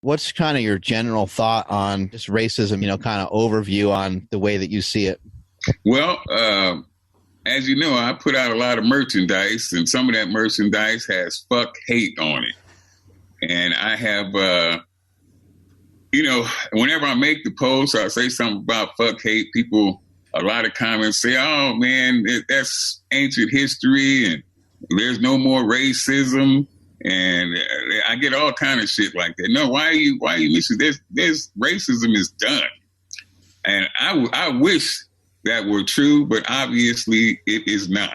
What's kind of your general thought on just racism, kind of overview on the way that you see it? Well, as you know, I put out a lot of merchandise, and some of that merchandise has fuck hate on it. And I have, whenever I make the post, I say something about fuck hate, people, a lot of comments say, oh man, that's ancient history and there's no more racism. And I get all kind of shit like that. No, why are you missing this? This racism is done. And I wish that were true, but obviously it is not.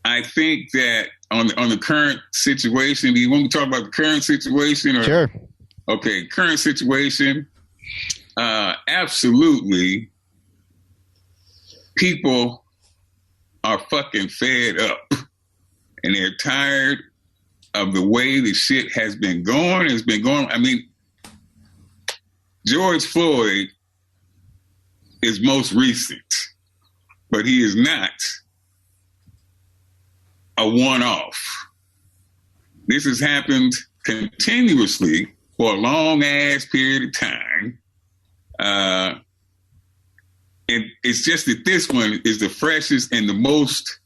I think that on the current situation, do you want to talk about the current situation? Or? Sure. Okay, current situation. Absolutely. People are fucking fed up and they're tired of the way the shit has been going. It's been going. I mean, George Floyd is most recent, but he is not a one-off. This has happened continuously for a long-ass period of time. And it's just that this one is the freshest and the most,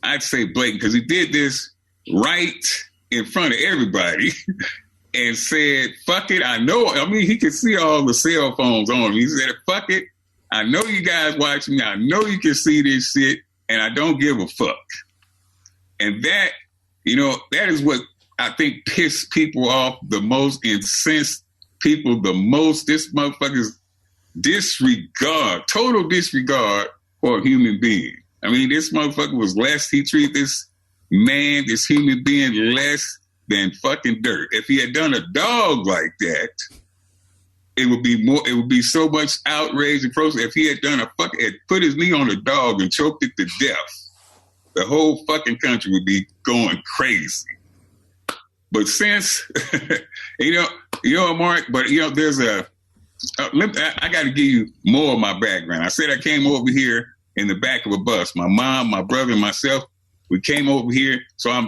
I'd say, blatant, because he did this right in front of everybody and said, fuck it, I know. I mean, he could see all the cell phones on him. He said, fuck it, I know you guys watch me. I know you can see this shit, and I don't give a fuck. And that, that is what I think pissed people off the most, incensed people the most. This motherfucker's total disregard for a human being. I mean, this motherfucker was less, he treated this human being less than fucking dirt. If he had done a dog like that, it would be so much outrage and protest. If he had put his knee on a dog and choked it to death, the whole fucking country would be going crazy. But since, Mark, there's I got to give you more of my background. I said I came over here in the back of a bus. My mom, my brother, and myself, we came over here. So I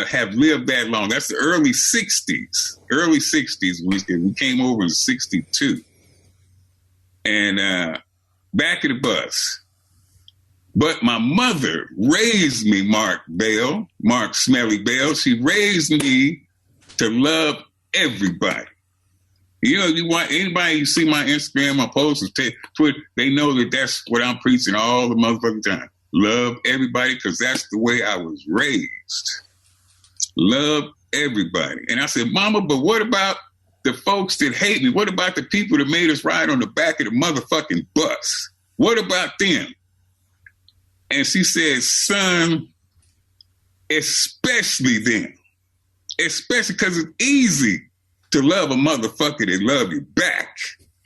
have lived that long. That's the early 60s. We came over in 62. And back of the bus. But my mother raised me, Mark Smelly Bell. She raised me to love everybody. You want anybody, you see my Instagram, my posts, Twitter, they know that that's what I'm preaching all the motherfucking time. Love everybody, because that's the way I was raised. Love everybody. And I said, Mama, but what about the folks that hate me? What about the people that made us ride on the back of the motherfucking bus? What about them? And she said, son, especially them. Especially because it's easy to love a motherfucker that love you back.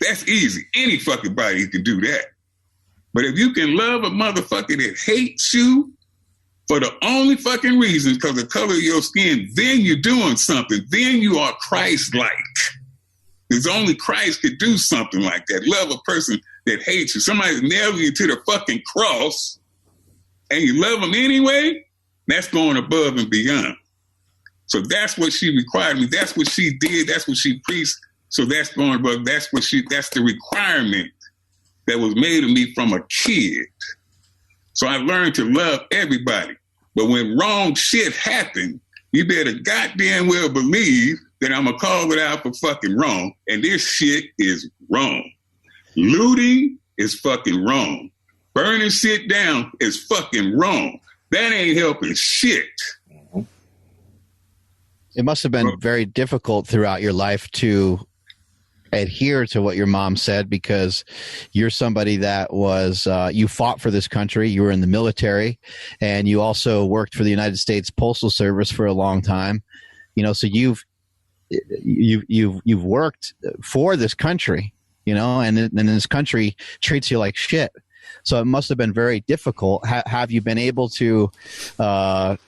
That's easy. Any fucking body can do that. But if you can love a motherfucker that hates you for the only fucking reason, because the color of your skin, then you're doing something. Then you are Christ-like. Because only Christ could do something like that. Love a person that hates you. Somebody nails you to the fucking cross, and you love them anyway, that's going above and beyond. So that's what she required me. That's what she did. That's what she preached. So that's going above. That's the requirement that was made of me from a kid. So I learned to love everybody. But when wrong shit happened, you better goddamn well believe that I'm going to call it out for fucking wrong. And this shit is wrong. Looting is fucking wrong. Burning shit down is fucking wrong. That ain't helping shit. It must have been very difficult throughout your life to adhere to what your mom said, because you're somebody that was, you fought for this country. You were in the military, and you also worked for the United States Postal Service for a long time. So you've worked for this country, and this country treats you like shit. So it must have been very difficult. Have you been able to love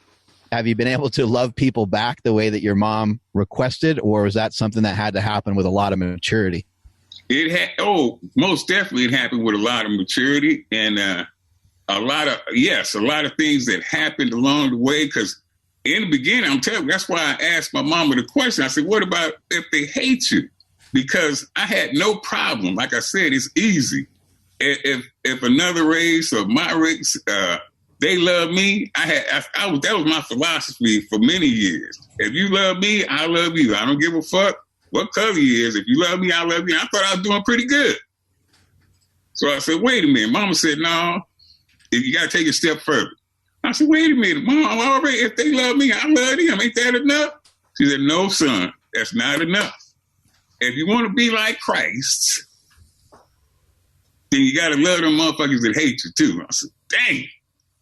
people back the way that your mom requested, or was that something that had to happen with a lot of maturity? Most definitely it happened with a lot of maturity, and a lot of things that happened along the way, because in the beginning, I'm telling you, that's why I asked my mama the question. I said, what about if they hate you? Because I had no problem. Like I said, it's easy. If another race or my race, they love me, that was my philosophy for many years. If you love me, I love you. I don't give a fuck what color you is. If you love me, I love you. And I thought I was doing pretty good. So I said, wait a minute. Mama said, no, you got to take it a step further. I said, wait a minute, Mom, already, if they love me, I love them. Ain't that enough? She said, no, son, that's not enough. If you want to be like Christ, then you got to love them motherfuckers that hate you too. I said, dang.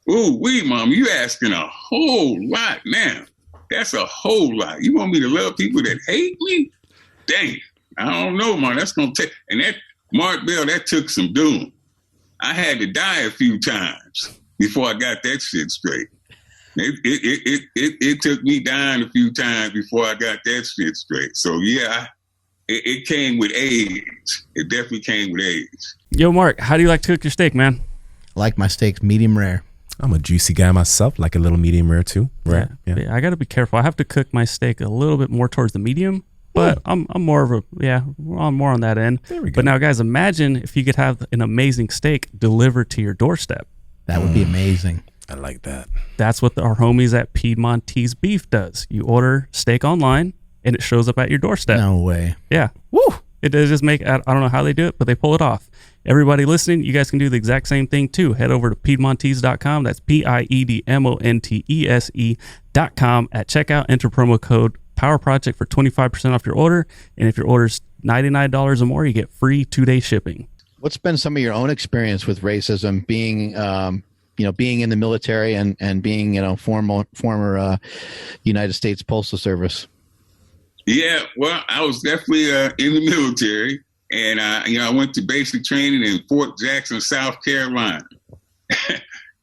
Ooh, Mom, you asking a whole lot now. That's a whole lot. You want me to love people that hate me? Dang. I don't know, man. That's going to take, and that, Mark Bell, that took some doing. I had to die a few times before I got that shit straight. It took me dying a few times before I got that shit straight. So, yeah, it came with age. It definitely came with age. Yo, Mark, how do you like to cook your steak, man? I like my steaks medium rare. I'm a juicy guy myself, like a little medium rare too. Right? Yeah. I got to be careful. I have to cook my steak a little bit more towards the medium, but I'm more of I'm more on that end. There we go. But now, guys, imagine if you could have an amazing steak delivered to your doorstep. That would be amazing. I like that. That's what our homies at Piedmontese Beef does. You order steak online, and it shows up at your doorstep. No way. Yeah. Woo! It does just make, I don't know how they do it, but they pull it off. Everybody listening, you guys can do the exact same thing too. Head over to Piedmontese.com. That's Piedmontese.com. At checkout, enter promo code Power Project for 25% off your order. And if your order's $99 or more, you get free 2-day shipping. What's been some of your own experience with racism, being being in the military and being, former United States Postal Service? Yeah, well, I was definitely in the military, and I went to basic training in Fort Jackson, South Carolina,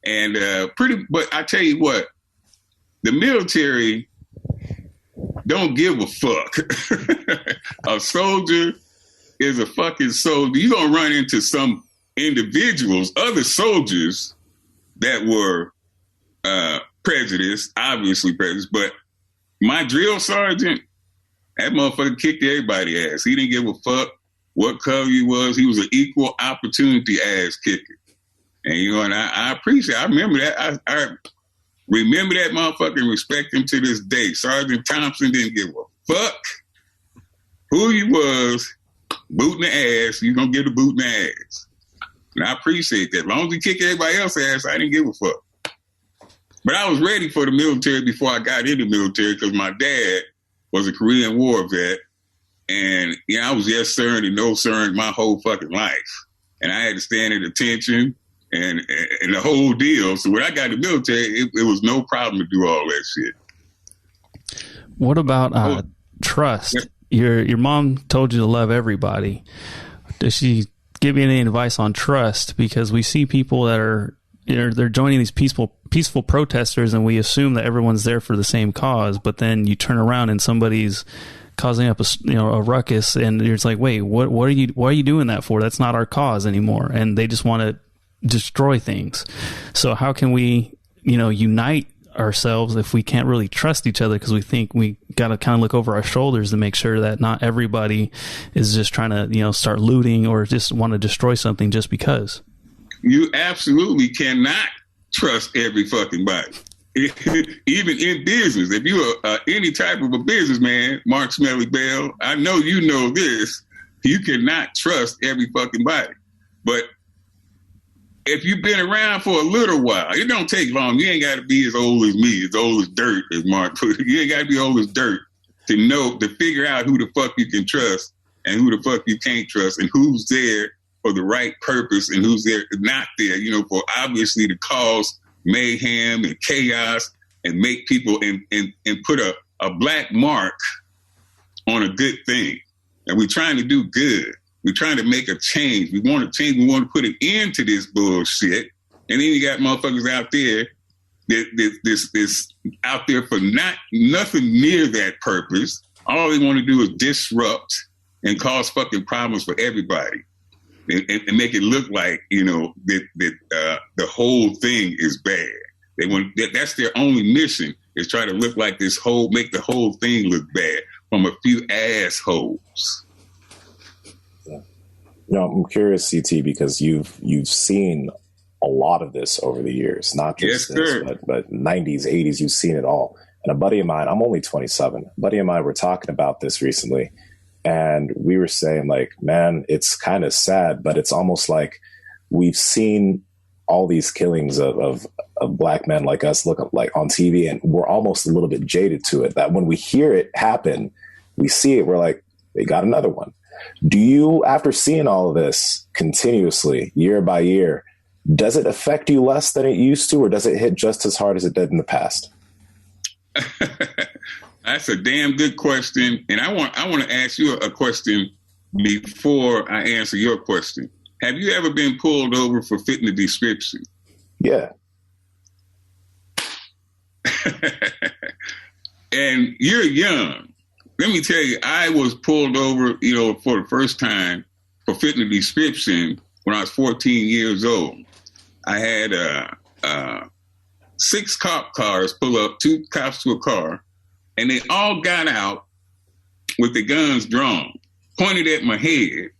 and but I tell you what, the military don't give a fuck. A soldier is a fucking soldier. You're gonna run into some individuals, other soldiers that were prejudiced, obviously prejudiced, but my drill sergeant, that motherfucker kicked everybody's ass. He didn't give a fuck what color he was. He was an equal opportunity ass kicker. And, and I appreciate it. I remember that. I remember that motherfucker and respect him to this day. Sergeant Thompson didn't give a fuck who he was. Boot in the ass, you're going to get a boot in the ass. And I appreciate that. As long as he kicked everybody else's ass, I didn't give a fuck. But I was ready for the military before I got in the military because my dad was a Korean War vet. And, I was yes, sir, and no, sir, my whole fucking life. And I had to stand at attention and the whole deal. So when I got in the military, it was no problem to do all that shit. What about trust? Your mom told you to love everybody. Does she give you any advice on trust? Because we see people that are they're joining these peaceful protesters, and we assume that everyone's there for the same cause. But then you turn around and somebody's causing up a ruckus, and you're just like, wait, why are you doing that for? That's not our cause anymore, and they just want to destroy things. So how can we unite ourselves if we can't really trust each other, because we think we got to kind of look over our shoulders to make sure that not everybody is just trying to start looting or just want to destroy something just because? You absolutely cannot trust every fucking body. Even in business, if you're any type of a businessman, Mark Smelly Bell, I know you know this, you cannot trust every fucking body. But if you've been around for a little while, it don't take long. You ain't got to be as old as me, as old as dirt, as Mark put it. You ain't got to be old as dirt to figure out who the fuck you can trust and who the fuck you can't trust and who's there for the right purpose and who's there not there, for obviously to cause mayhem and chaos and make people and put a black mark on a good thing. And we're trying to do good. We're trying to make a change. We want to change. We want to put an end to this bullshit. And then you got motherfuckers out there this out there for nothing near that purpose. All they want to do is disrupt and cause fucking problems for everybody. And make it look like, that the whole thing is bad. That's their only mission, is try to look like make the whole thing look bad from a few assholes. Yeah. No, I'm curious, CT, because you've seen a lot of this over the years, not just this, but 90s, 80s, you've seen it all. And a buddy of mine, I'm only 27, a buddy of mine, we're talking about this recently, and we were saying, like, man, it's kind of sad, but it's almost like we've seen all these killings of black men like us look like on TV, and we're almost a little bit jaded to it, that when we hear it happen, we see it, we're like, they got another one. Do you, after seeing all of this continuously, year by year, does it affect you less than it used to, or does it hit just as hard as it did in the past? That's a damn good question. And I want to ask you a question before I answer your question. Have you ever been pulled over for fitting the description? Yeah. And you're young. Let me tell you, I was pulled over, for the first time for fitting the description when I was 14 years old. I had 6 cop cars pull up, 2 cops to a car, and they all got out with the guns drawn, pointed at my head.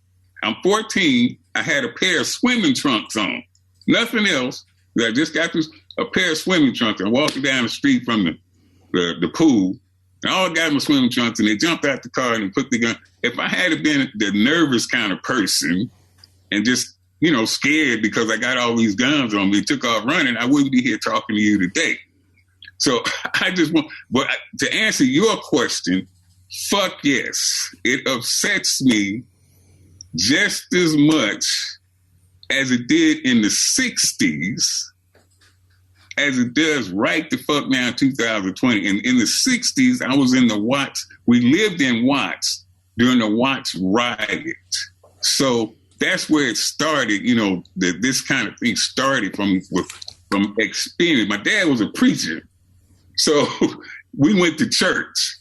I'm 14. I had a pair of swimming trunks on, nothing else. I just got a pair of swimming trunks. I walked down the street from the pool, and all got my swimming trunks, and they jumped out the car and they put the gun. If I had been the nervous kind of person and just, scared because I got all these guns on me, took off running, I wouldn't be here talking to you today. So I just want, but to answer your question, fuck yes. It upsets me just as much as it did in the 60s as it does right the fuck now in 2020. And in the 60s, I was in the Watts. We lived in Watts during the Watts riot. So that's where it started, this kind of thing started from experience. My dad was a preacher. So we went to church.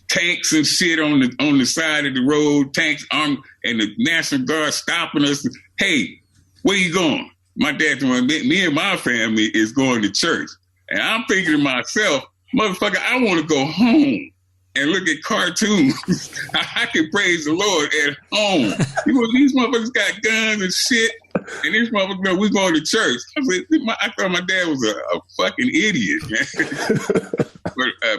Tanks and shit on the side of the road, tanks armed, and the National Guard stopping us. Hey, where you going? My dad told me and my family is going to church. And I'm thinking to myself, motherfucker, I want to go home and look at cartoons. I can praise the Lord at home. These motherfuckers got guns and shit, and these motherfuckers, we're going to church. I thought my dad was a fucking idiot, man.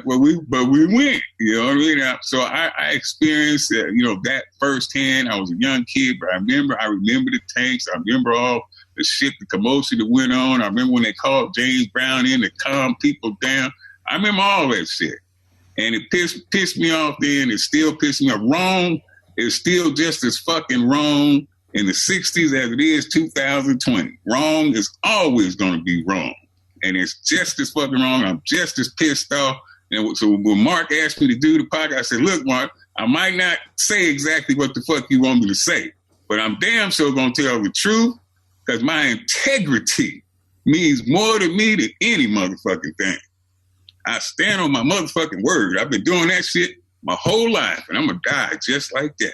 but we went, you know what I mean? So I experienced that firsthand. I was a young kid, but I remember the tanks. I remember all the shit, the commotion that went on. I remember when they called James Brown in to calm people down. I remember all that shit. And it pissed me off then. It still pissed me off. Wrong is still just as fucking wrong in the 60s as it is 2020. Wrong is always going to be wrong. And it's just as fucking wrong. I'm just as pissed off. And so when Mark asked me to do the podcast, I said, look, Mark, I might not say exactly what the fuck you want me to say, but I'm damn sure going to tell the truth, because my integrity means more to me than any motherfucking thing. I stand on my motherfucking word. I've been doing that shit my whole life, and I'm going to die just like that.